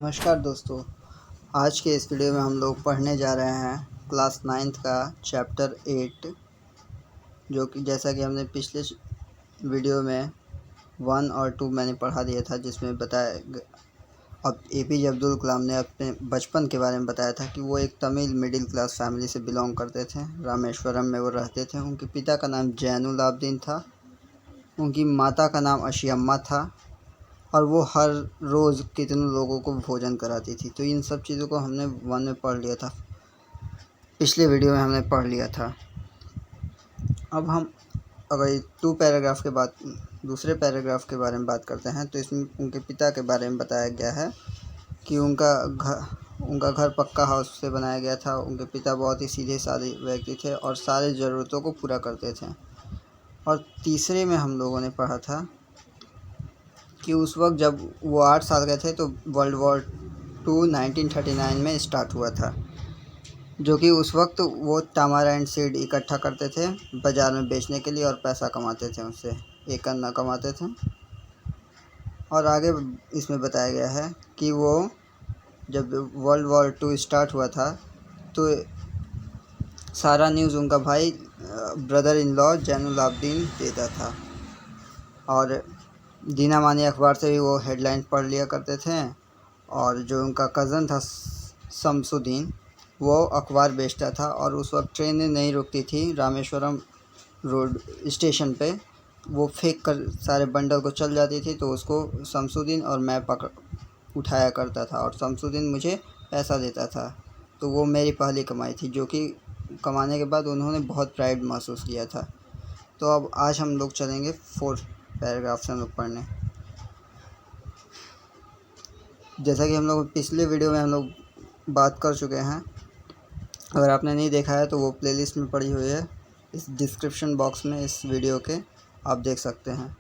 नमस्कार दोस्तों। आज के इस वीडियो में हम लोग पढ़ने जा रहे हैं क्लास 9th का चैप्टर 8, जो कि जैसा कि हमने पिछले वीडियो में 1 और 2 मैंने पढ़ा दिया था, जिसमें बताया अब एपीजे अब्दुल कलाम ने अपने बचपन के बारे में बताया था कि वो एक तमिल मिडिल क्लास फैमिली से बिलोंग करते थे। रामेश्वरम में वो रहते थे। उनके पिता का नाम जैनुल आबदीन था, उनकी माता का नाम अशियम्मा था और वो हर रोज़ कितने लोगों को भोजन कराती थी। तो इन सब चीज़ों को हमने 1 में पढ़ लिया था, पिछले वीडियो में हमने पढ़ लिया था। अब हम अगर 2 पैराग्राफ के बाद दूसरे पैराग्राफ के बारे में बात करते हैं, तो इसमें उनके पिता के बारे में बताया गया है कि उनका घर पक्का हाउस से बनाया गया था। उनके पिता बहुत ही सीधे साधे व्यक्ति थे और सारे ज़रूरतों को पूरा करते थे। और तीसरे में हम लोगों ने पढ़ा था कि उस वक्त जब वो 8 साल के थे तो वर्ल्ड वॉर 2 1939 में स्टार्ट हुआ था, जो कि उस वक्त वो टामाराइंड सीड इकट्ठा करते थे बाज़ार में बेचने के लिए और पैसा कमाते थे, उससे एक अन्ना कमाते थे। और आगे इसमें बताया गया है कि वो जब वर्ल्ड वॉर 2 स्टार्ट हुआ था तो सारा न्यूज़ उनका भाई brother in law Zainul Abedin देता था, और दीनामानी अखबार से भी वो हेडलाइन पढ़ लिया करते थे। और जो उनका कज़न था शमसुद्दीन, वो अखबार बेचता था और उस वक्त ट्रेनें नहीं रुकती थी रामेश्वरम रोड स्टेशन पे। वो फेंक कर सारे बंडल को चल जाती थी, तो उसको शमसुद्दीन और मैं उठाया करता था और शमसुद्दीन मुझे पैसा देता था। तो वो मेरी पहली कमाई थी, जो कि कमाने के बाद उन्होंने बहुत प्राइड महसूस किया था। तो अब आज हम लोग चलेंगे 4 पैराग्राफ से हम लोग पढ़ने। जैसा कि हम लोग पिछले वीडियो में हम लोग बात कर चुके हैं, अगर आपने नहीं देखा है तो वो प्लेलिस्ट में पड़ी हुई है, इस डिस्क्रिप्शन बॉक्स में इस वीडियो के आप देख सकते हैं।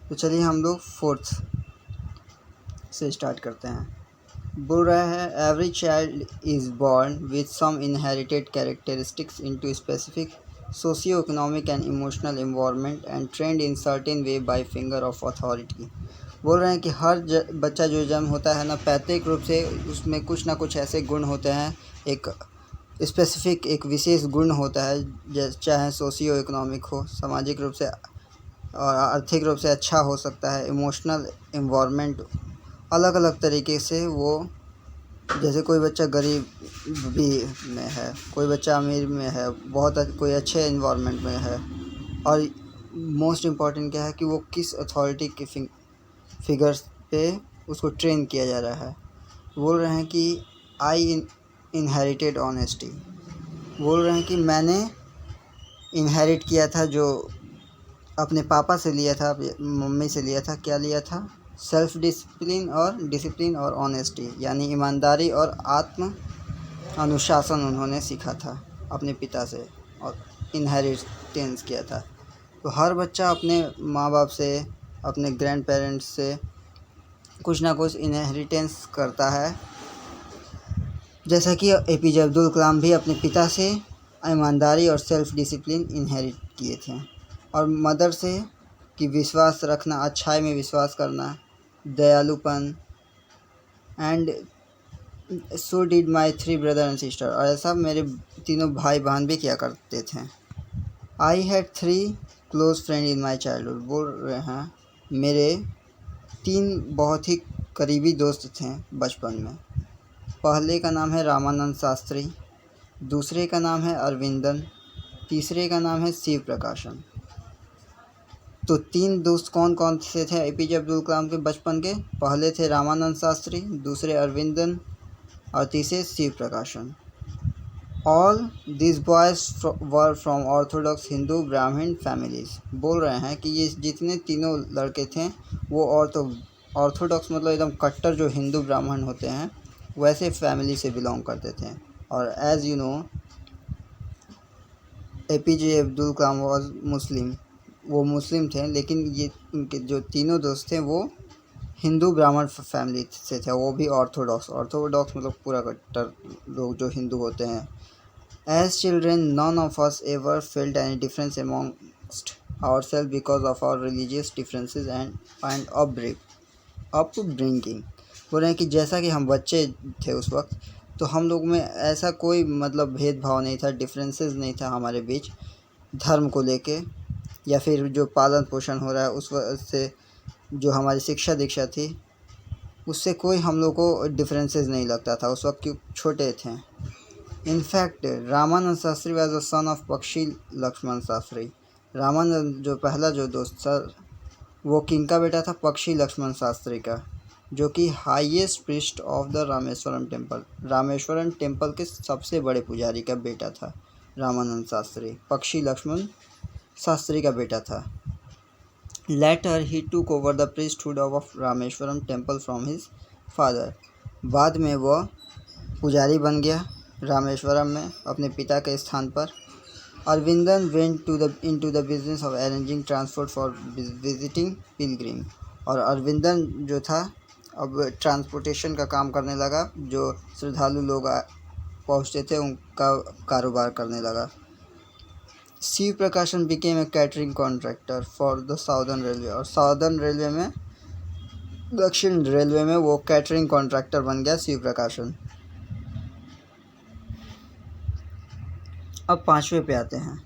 तो चलिए हम लोग 4th से स्टार्ट करते हैं। बोल रहा है, every child is born with some inherited characteristics into specific socio economic and emotional environment and trained in certain way by finger of authority. बोल रहे हैं कि हर बच्चा जो जन्म होता है ना, पैतृक रूप से उसमें कुछ ना कुछ ऐसे गुण होते हैं, एक स्पेसिफिक एक विशेष गुण होता है, चाहे सोशियो इकोनॉमिक हो, सामाजिक रूप से और आर्थिक रूप से अच्छा हो सकता है, इमोशनल एनवायरनमेंट अलग अलग तरीके से। वो जैसे कोई बच्चा गरीब भी में है, कोई बच्चा अमीर में है, कोई अच्छे एनवायरनमेंट में है, और मोस्ट इम्पॉर्टेंट क्या है कि वो किस अथॉरिटी के फिगर्स पे उसको ट्रेन किया जा रहा है। बोल रहे हैं कि आई इनहेरिटेड ऑनेस्टी। बोल रहे हैं कि मैंने इनहेरिट किया था, जो अपने पापा से लिया था, मम्मी से लिया था। क्या लिया था? सेल्फ डिसिप्लिन और ऑनेस्टी, यानी ईमानदारी और आत्म अनुशासन उन्होंने सीखा था अपने पिता से और इनहेरिटेंस किया था। तो हर बच्चा अपने माँ बाप से, अपने ग्रैंड पेरेंट्स से कुछ ना कुछ इनहेरिटेंस करता है। जैसा कि एपीजे अब्दुल कलाम भी अपने पिता से ईमानदारी और सेल्फ डिसिप्लिन इनहेरिट किए थे, और मदर से कि विश्वास रखना, अच्छाई में विश्वास करना, दयालुपन। And so did my 3 brother and sister, और ऐसा मेरे तीनों भाई बहन भी किया करते थे। I had 3 close friend in my childhood. बोल रहे हैं मेरे 3 बहुत ही करीबी दोस्त थे बचपन में। पहले का नाम है रामानंद शास्त्री, दूसरे का नाम है अरविंदन, तीसरे का नाम है शिव प्रकाशन। तो 3 दोस्त कौन कौन से थे एपीजे अब्दुल कलाम के बचपन के? पहले थे रामानंद शास्त्री, दूसरे अरविंदन और तीसरे शिव प्रकाशन। All this boys were from Orthodox Hindu ब्राह्मण फैमिलीज़। बोल रहे हैं कि ये जितने तीनों लड़के थे वो ऑर्थोडॉक्स मतलब एकदम कट्टर जो हिंदू ब्राह्मण होते हैं वैसे फैमिली से बिलोंग करते थे। और as you know APJ Abdul Kalam was Muslim, वो मुस्लिम थे, लेकिन ये उनके जो तीनों दोस्त थे वो हिंदू ब्राह्मण फैमिली से थे, वो भी ऑर्थोडॉक्स मतलब पूरा कट्टर लोग जो हिंदू होते हैं। As children, none of us ever felt any difference amongst ourselves because of our religious differences and upbringing. बोल रहे हैं कि जैसा कि हम बच्चे थे उस वक्त, तो हम लोग में ऐसा कोई मतलब भेदभाव नहीं था, डिफरेंसेस नहीं था हमारे बीच धर्म को लेके, या फिर जो पालन पोषण हो रहा है उस वजह से जो हमारी शिक्षा दीक्षा थी उससे कोई हम लोग को डिफरेंसेस नहीं लगता था उस वक्त, क्यों छोटे थे। In fact Ramanand Shastri was the son of पक्षी लक्ष्मण शास्त्री। रामानंद जो पहला जो दोस्त था वो किंग का बेटा था, पक्षी लक्ष्मण शास्त्री का, जो कि highest priest of the Rameswaram temple, Rameswaram temple के सबसे बड़े पुजारी का बेटा था रामानंद शास्त्री, पक्षी लक्ष्मण शास्त्री का बेटा था। Later he took over the priesthood of Rameswaram temple from his father. बाद में वह पुजारी बन गया रामेश्वरम में अपने पिता के स्थान पर। Aravindan went into the business of arranging transport for visiting Pilgrim. और अरविंदन जो था अब ट्रांसपोर्टेशन का काम करने लगा, जो श्रद्धालु लोग पहुँचते थे उनका कारोबार करने लगा। शिव प्रकाशन became a catering contractor for the southern railway. और साउदर्न रेलवे में, दक्षिण रेलवे में वो कैटरिंग कॉन्ट्रैक्टर बन गया शिव प्रकाशन। अब 5वें पे आते हैं।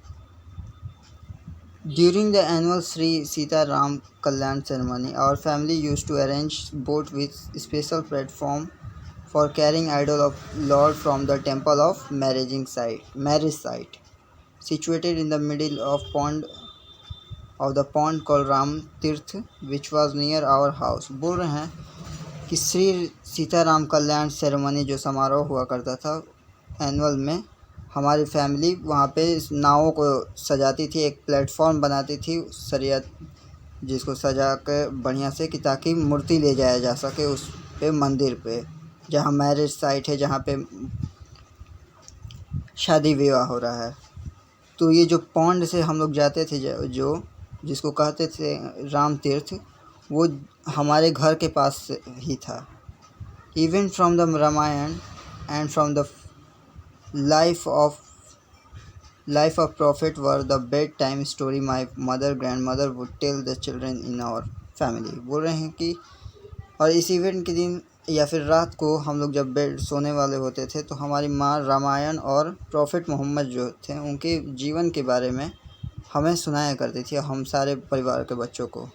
During the annual Shri Sita Ram Kalyan ceremony our family used to arrange boat with special platform for carrying idol of lord from the temple of marriage site situated in the middle of the pond called Ram Tirth, which was near our house। बोल रहे हैं कि श्री सीताराम कल्याण ceremony जो समारोह हुआ करता था annual में, हमारी फैमिली वहाँ पे नावों को सजाती थी, एक प्लेटफॉर्म बनाती थी सरिया जिसको सजा के बढ़िया से, कि ताकि मूर्ति ले जाया जा सके उस पे मंदिर पे, जहाँ मैरिज साइट है, जहाँ पे शादी विवाह हो रहा है। तो ये जो पॉन्ड से हम लोग जाते थे, जो जिसको कहते थे राम तीर्थ, वो हमारे घर के पास ही था। Even from the Ramayana and from the life of prophet were the bed time story my mother grandmother would tell the children in our family. बोल रहे हैं कि और इस इवेंट के दिन या फिर रात को हम लोग जब बेड सोने वाले होते थे तो हमारी माँ रामायण और प्रॉफिट मोहम्मद जो थे उनके जीवन के बारे में हमें सुनाया करती थी, हम सारे परिवार के बच्चों को।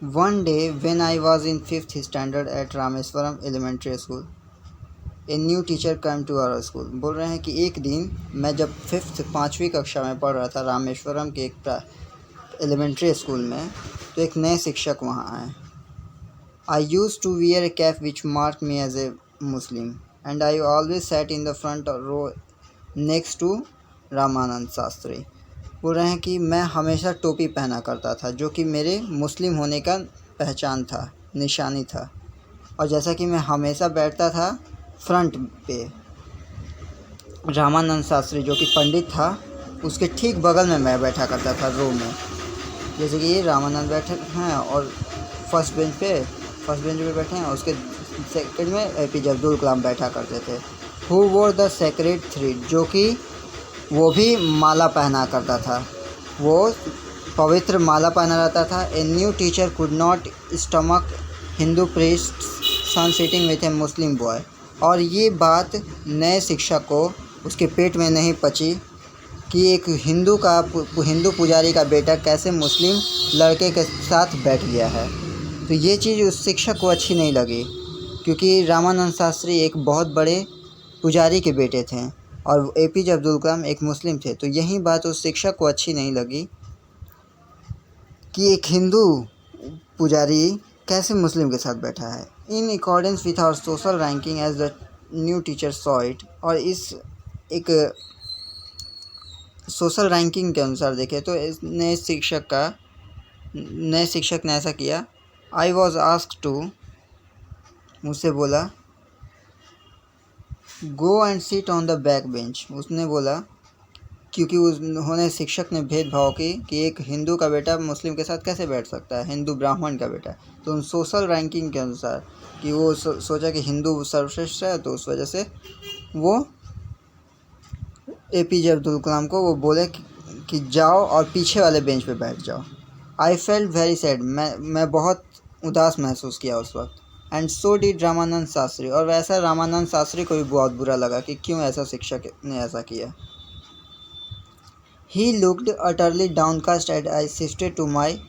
One day when I was in 5th standard at Rameswaram elementary school a new teacher come to our school. बोल रहे हैं कि एक दिन मैं जब 5वीं कक्षा में पढ़ रहा था रामेश्वरम के एक एलिमेंट्री स्कूल में, तो एक नए शिक्षक वहाँ आए। I used to wear a cap which mark me as a Muslim and I always sat in the front row next to Ramanand Shastri. बोल रहे हैं कि मैं हमेशा टोपी पहना करता था, जो कि मेरे मुस्लिम होने का पहचान था, निशानी था। और जैसा कि मैं हमेशा बैठता था फ्रंट पे, रामानंद शास्त्री जो कि पंडित था उसके ठीक बगल में मैं बैठा करता था रो में। जैसे कि ये रामानंद बैठे हैं और फर्स्ट बेंच पे बैठे हैं, उसके सेकंड में एपीजे अब्दुल कलाम बैठा करते थे। हु वोर द सेक्रेड थ्रेड, जो कि वो भी माला पहना करता था, वो पवित्र माला पहना रहता था। A new teacher could not stomach Hindu priest son sitting with a Muslim boy. और ये बात नए शिक्षक को उसके पेट में नहीं पची कि एक हिंदू पुजारी का बेटा कैसे मुस्लिम लड़के के साथ बैठ गया है। तो ये चीज़ उस शिक्षक को अच्छी नहीं लगी, क्योंकि रामानंद शास्त्री एक बहुत बड़े पुजारी के बेटे थे और एपीजे अब्दुल कलाम एक मुस्लिम थे। तो यही बात उस शिक्षक को अच्छी नहीं लगी कि एक हिंदू पुजारी कैसे मुस्लिम के साथ बैठा है। In accordance with our social ranking as the new teacher saw it. और इस एक सोशल रैंकिंग के अनुसार देखें तो इस नए शिक्षक ने ऐसा किया। आई वॉज आस्क्ड टू, मुझसे बोला go and sit on the back bench. उसने बोला, क्योंकि उन्होंने शिक्षक ने भेदभाव की कि एक हिंदू का बेटा मुस्लिम के साथ कैसे बैठ सकता है, हिंदू ब्राह्मण का बेटा। तो उन सोशल रैंकिंग के अनुसार कि वो सोचा कि हिंदू सर्वश्रेष्ठ है, तो उस वजह से वो एपीजे अब्दुल कलाम को वो बोले कि जाओ और पीछे वाले बेंच पे बैठ जाओ। आई फेल्ट वेरी सैड, मैं बहुत उदास महसूस किया उस वक्त। And so did Ramanand Shastri, और वैसा रामानंद शास्त्री को भी बहुत बुरा लगा कि क्यों ऐसा शिक्षक ने ऐसा किया। He looked utterly downcast at I shifted to my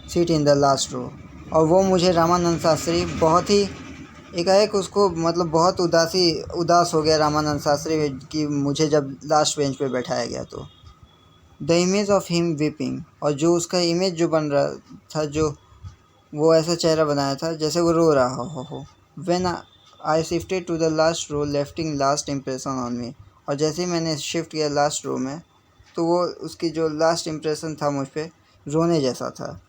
seat in the last row, और वो मुझे रामानंद शास्त्री बहुत ही एकाएक उसको मतलब बहुत उदास हो गया रामानंद शास्त्री कि मुझे जब लास्ट बेंच पे बैठाया गया तो। The image of him weeping, और जो उसका इमेज जो बन रहा था, जो वो ऐसा चेहरा बनाया था जैसे वो रो रहा हो। When I shifted to the last row leaving last impression on me, और जैसे ही मैंने शिफ्ट किया लास्ट रो में तो वो उसकी जो लास्ट इम्प्रेशन था मुझ पे रोने जैसा था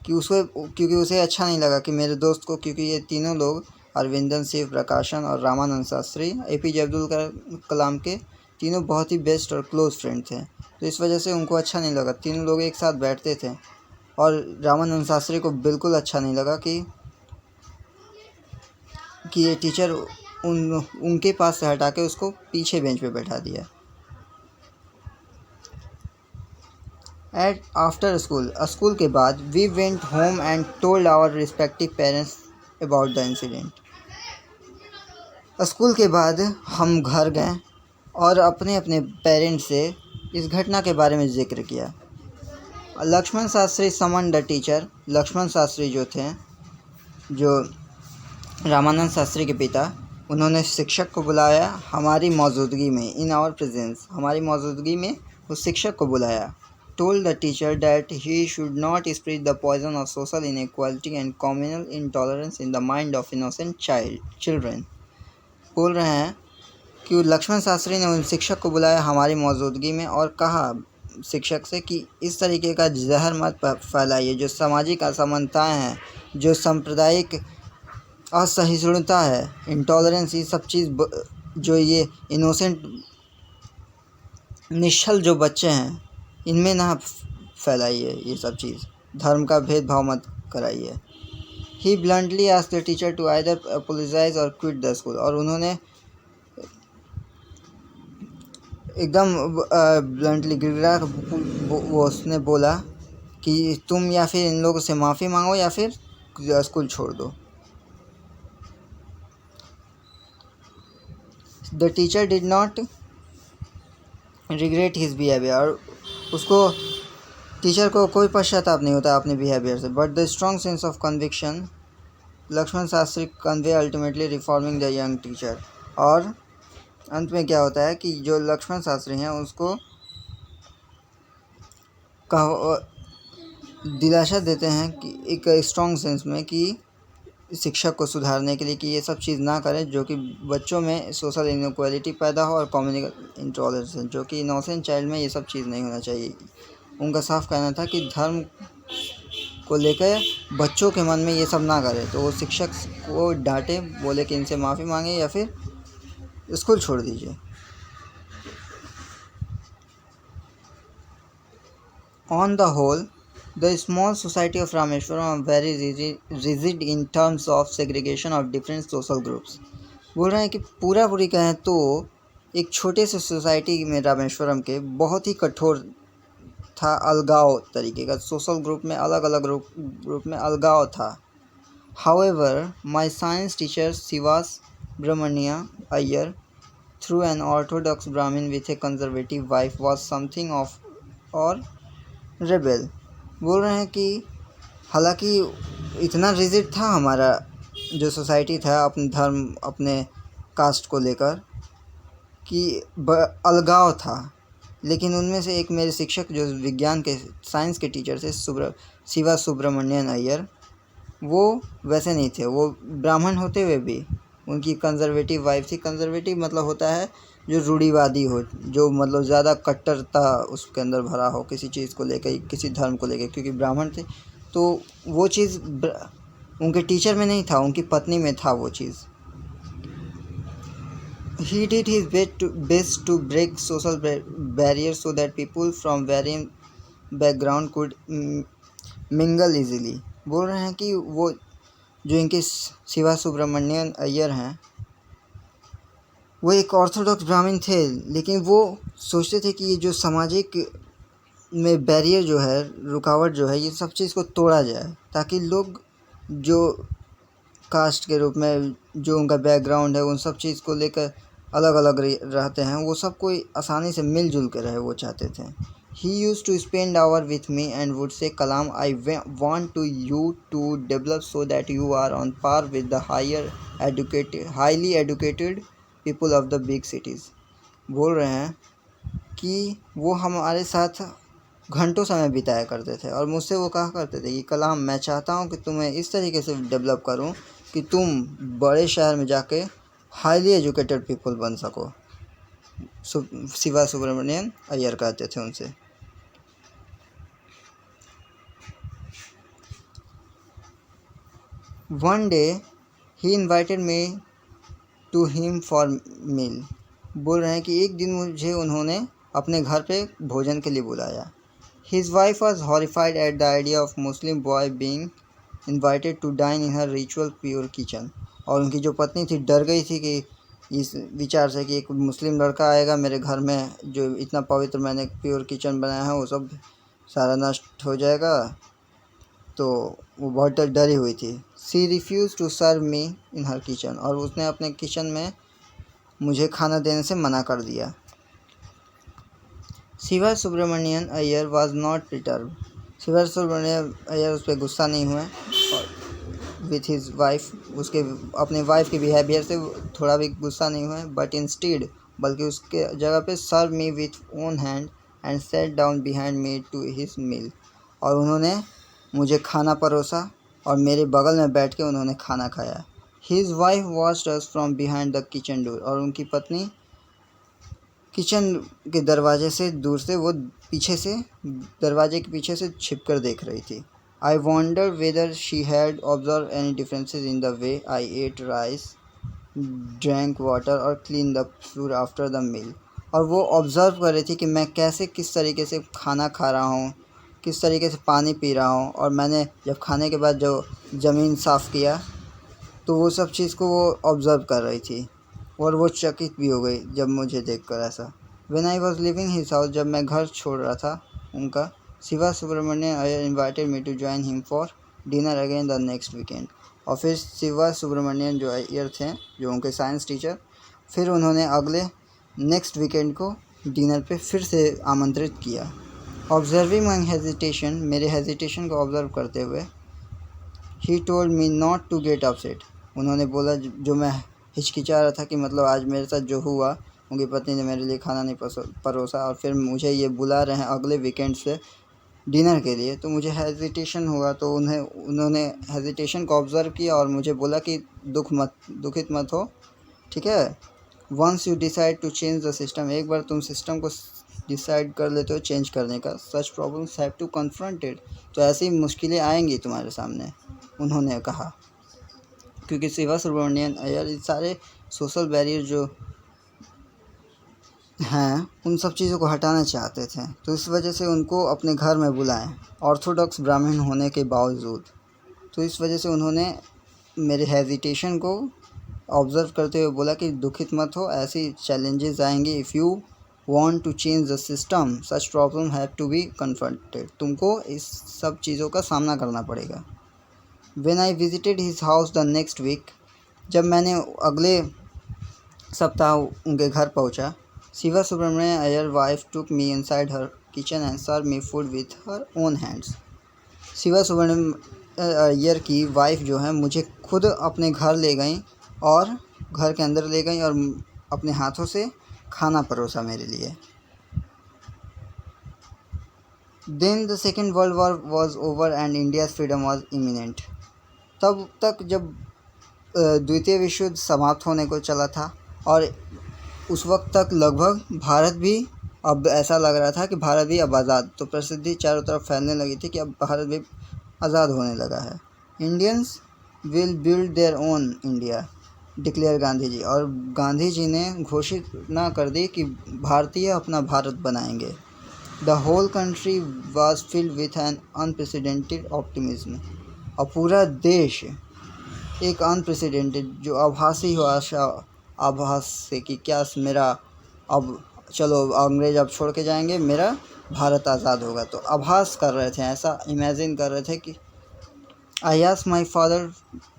कि उसको, क्योंकि उसे अच्छा नहीं लगा कि मेरे दोस्त को, क्योंकि ये तीनों लोग अरविंदन, शिव प्रकाशन और रामानंद शास्त्री APJ अब्दुल कलाम के तीनों बहुत ही बेस्ट और क्लोज फ्रेंड थे, तो इस वजह से उनको अच्छा नहीं लगा। तीनों लोग एक साथ बैठते थे और रामानंद शास्त्री को बिल्कुल अच्छा नहीं लगा कि ये टीचर उनके पास से हटा के उसको पीछे बेंच पे बैठा दिया। आफ्टर स्कूल के बाद we went home and told our respective parents about the incident. School के बाद हम घर गए और अपने अपने पेरेंट्स से इस घटना के बारे में जिक्र किया। Lakshman Shastri summon the teacher, Lakshman Shastri जो थे, जो रामानंद शास्त्री के पिता, उन्होंने शिक्षक को बुलाया हमारी मौजूदगी में, इन आवर प्रेजेंस, हमारी मौजूदगी में उस शिक्षक को बुलाया। told the teacher that he should not spread the poison of social inequality and communal intolerance in the mind of innocent children। बोल रहे हैं कि लक्ष्मण शास्त्री ने उन शिक्षक को बुलाया हमारी मौजूदगी में और कहा शिक्षक से कि इस तरीके का जहर मत फैलाइए, जो सामाजिक असमानताएं हैं, जो सांप्रदायिक असहिष्णुता है, इंटॉलरेंस, ये सब चीज़ जो ये इनोसेंट निश्चल जो बच्चे हैं इनमें ना फैलाइए, ये सब चीज़ धर्म का भेदभाव मत कराइए। He bluntly asked the teacher to either apologise or quit the school, और उन्होंने एकदम ब्लंटली गिड़गिड़ा वो उसने बोला कि तुम या फिर इन लोगों से माफ़ी मांगो या फिर स्कूल छोड़ दो। The teacher did not regret his behaviour, और उसको टीचर को कोई पश्चाताप नहीं होता अपने बिहेवियर से। But the strong sense of conviction Lakshman Shastri convey ultimately reforming the young teacher, और अंत में क्या होता है कि जो लक्ष्मण शास्त्री हैं उसको दिलासा देते हैं कि एक स्ट्रॉन्ग सेंस में कि शिक्षक को सुधारने के लिए कि ये सब चीज़ ना करें जो कि बच्चों में सोशल इनइक्वालिटी पैदा हो और कम्युनिकल इंटॉलरेंस, जो कि इनोसेंट चाइल्ड में ये सब चीज़ नहीं होना चाहिए। उनका साफ कहना था कि धर्म को लेकर बच्चों के मन में ये सब ना करें, तो वो शिक्षक को डांटे, बोले कि इनसे माफ़ी मांगे या फिर स्कूल छोड़ दीजिए। On the whole the small society of Rameshwaram are very rigid in terms of segregation of different social groups। बोल रहे हैं कि पूरी कहें तो एक छोटे से सोसाइटी में रामेश्वरम के बहुत ही कठोर था, अलगाव तरीके का, सोशल ग्रुप में अलग अलग ग्रुप में अलगाव था। However, my science teacher Sivas Brahmanya Iyer, through an orthodox Brahmin with a conservative wife, was something of or rebel। बोल रहे हैं कि हालांकि इतना रिजिड था हमारा जो सोसाइटी था अपने धर्म, अपने कास्ट को लेकर कि अलगाव था, लेकिन उनमें से एक मेरे शिक्षक जो विज्ञान के साइंस के टीचर थे शिवा सुब्रमण्यन अय्यर, वो वैसे नहीं थे। वो ब्राह्मण होते हुए भी उनकी कंजर्वेटिव वाइफ थी। कंजर्वेटिव मतलब होता है जो रूढ़िवादी हो, जो मतलब ज़्यादा कट्टरता उसके अंदर भरा हो किसी चीज़ को लेकर, किसी धर्म को लेकर, क्योंकि ब्राह्मण थे तो वो चीज़ उनके टीचर में नहीं था, उनकी पत्नी में था वो चीज़। He did his best to break social barriers so that people from varying background could mingle easily। बोल रहे हैं कि वो जो इनके शिवा सुब्रमण्यन अय्यर हैं वो एक ऑर्थोडॉक्स ब्राह्मण थे, लेकिन वो सोचते थे कि ये जो सामाजिक में बैरियर जो है, रुकावट जो है, ये सब चीज़ को तोड़ा जाए, ताकि लोग जो कास्ट के रूप में जो उनका बैकग्राउंड है, उन सब चीज़ को लेकर अलग अलग रहते हैं, वो सब कोई आसानी से मिलजुल के रहे, वो चाहते थे। He used to spend hour with me and would say, Kalam I want to you to develop so that you are on par with the highly educated people of the big cities. बोल रहे हैं कि वो हमारे साथ घंटों समय बिताया करते थे और मुझसे वो कहा करते थे कि कलाम, मैं चाहता हूँ कि तुम्हें इस तरीके से डेवलप करूँ कि तुम बड़े शहर में जाके हाईली एजुकेटेड पीपल बन सको। शिवा सुब्रमण्यन अय्यर कहते थे उनसे। One day he invited me to him for meal. बोल रहे हैं कि एक दिन मुझे उन्होंने अपने घर पे भोजन के लिए बुलाया। His wife was horrified at the idea of Muslim boy being invited to dine in her ritual pure kitchen। और उनकी जो पत्नी थी डर गई थी कि इस विचार से कि एक मुस्लिम लड़का आएगा मेरे घर में, जो इतना पवित्र मैंने प्योर किचन बनाया है वो सब सारा नष्ट हो जाएगा, तो वो बहुत डरी हुई थी। She refused to serve me in her kitchen। और उसने अपने किचन में मुझे खाना देने से मना कर दिया। Shiva Subramanian Iyer was not perturbed। Shiva Subramanian Iyer उस पर गुस्सा नहीं हुए और विथ हिज वाइफ, उसके अपने वाइफ के बिहेवियर से थोड़ा भी गुस्सा नहीं हुए, बट इंस्टीड, बल्कि उसके जगह पे serve me with own hand and set down behind me to his meal. और उन्होंने मुझे खाना परोसा और मेरे बगल में बैठ के उन्होंने खाना खाया। His wife watched us from behind the kitchen door. और उनकी पत्नी किचन के दरवाजे से दूर से, वो पीछे से दरवाजे के पीछे से छिप कर देख रही थी। I wonder whether she had observe any differences in the way I ate rice, drank water और clean the floor after the meal. और वो ऑब्ज़र्व कर रही थी कि मैं कैसे किस तरीके से खाना खा रहा हूँ, किस तरीके से पानी पी रहा हूँ, और मैंने जब खाने के बाद जो ज़मीन साफ़ किया तो वो सब चीज़ को वो ऑब्ज़र्व कर रही थी और वो चकित भी हो गई जब मुझे देखकर ऐसा। When I was living his house, जब मैं घर छोड़ रहा था उनका, Shiva Subramanian Iyer invited me to join him for dinner again the next weekend. और फिर शिवा सुब्रमण्यन जो अय्यर थे, जो उनके साइंस टीचर, फिर उन्होंने अगले नेक्स्ट वीकेंड को डिनर पे फिर से आमंत्रित किया। ऑब्जर्विंग माई हेजिटेशन, मेरे हेजिटेशन को ऑब्ज़र्व करते हुए, he told me not to get upset. उन्होंने बोला, जो मैं हिचकिचा रहा था कि मतलब आज मेरे साथ जो हुआ, उनकी पत्नी ने मेरे लिए खाना नहीं परोसा और फिर मुझे ये बुला रहे हैं अगले वीकेंड से डिनर के लिए, तो मुझे हेजिटेशन हुआ। तो उन्होंने हेजिटेशन को ऑब्ज़र्व किया और मुझे बोला कि दुखित मत हो, ठीक है। Once you decide to change the system, एक बार तुम सिस्टम को डिसाइड कर लेते हो चेंज करने का, such problems have to confronted, तो ऐसी मुश्किलें आएंगी तुम्हारे सामने, उन्होंने कहा। क्योंकि शिवा सुब्रमण्यन अय्यर इस सारे सोशल बैरियर जो हैं उन सब चीज़ों को हटाना चाहते थे, तो इस वजह से उनको अपने घर में बुलाएं, ऑर्थोडॉक्स ब्राह्मण होने के बावजूद। तो इस वजह से उन्होंने मेरे हेजिटेशन को ऑब्ज़र्व करते हुए बोला कि दुखित मत हो, ऐसी चैलेंजेस आएंगी। If you want to change the system, such problem have to be confronted, तुमको इस सब चीज़ों का सामना करना पड़ेगा। When I visited his house the next week, जब मैंने अगले सप्ताह उनके घर पहुंचा, Shiva Subramanian Iyer wife took me inside her kitchen and serve me food with her own hands. Shiva Subramanian Iyer की वाइफ जो है मुझे खुद अपने घर ले गई और घर के अंदर ले गई और अपने हाथों से खाना परोसा मेरे लिए। Then the second world war was over and India's freedom was imminent. तब तक जब द्वितीय विश्व युद्ध समाप्त होने को चला था और उस वक्त तक लगभग भारत भी, अब ऐसा लग रहा था कि भारत भी अब आज़ाद, तो प्रसिद्धि चारों तरफ फैलने लगी थी कि अब भारत भी आज़ाद होने लगा है। Indians will build their own India, declare Gandhi ji. और गांधी जी ने घोषणा कर दी कि भारतीय अपना भारत बनाएंगे। The whole country was filled with an unprecedented optimism. और पूरा देश एक अनप्रेसिडेंटेड, जो आभासी हो, आभास से कि क्या मेरा अब चलो अंग्रेज अब छोड़ के जाएंगे, मेरा भारत आज़ाद होगा। तो आभास कर रहे थे, ऐसा इमेजिन कर रहे थे कि I asked my father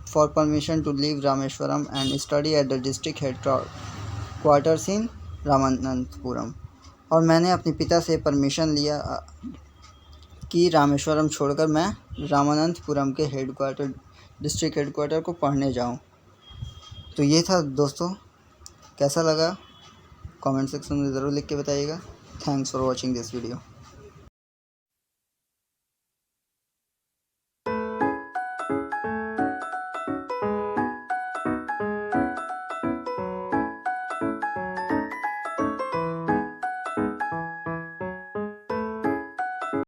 for permission to leave Rameswaram and study at the district headquarters in Ramanathapuram. और मैंने अपने पिता से परमिशन लिया कि रामेश्वरम छोड़कर मैं रामानंतपुरम के डिस्ट्रिक्ट हेडक्वार्टर को पढ़ने जाऊं। तो ये था दोस्तों, कैसा लगा कमेंट सेक्शन में ज़रूर लिख के बताइएगा। Thanks for watching this video.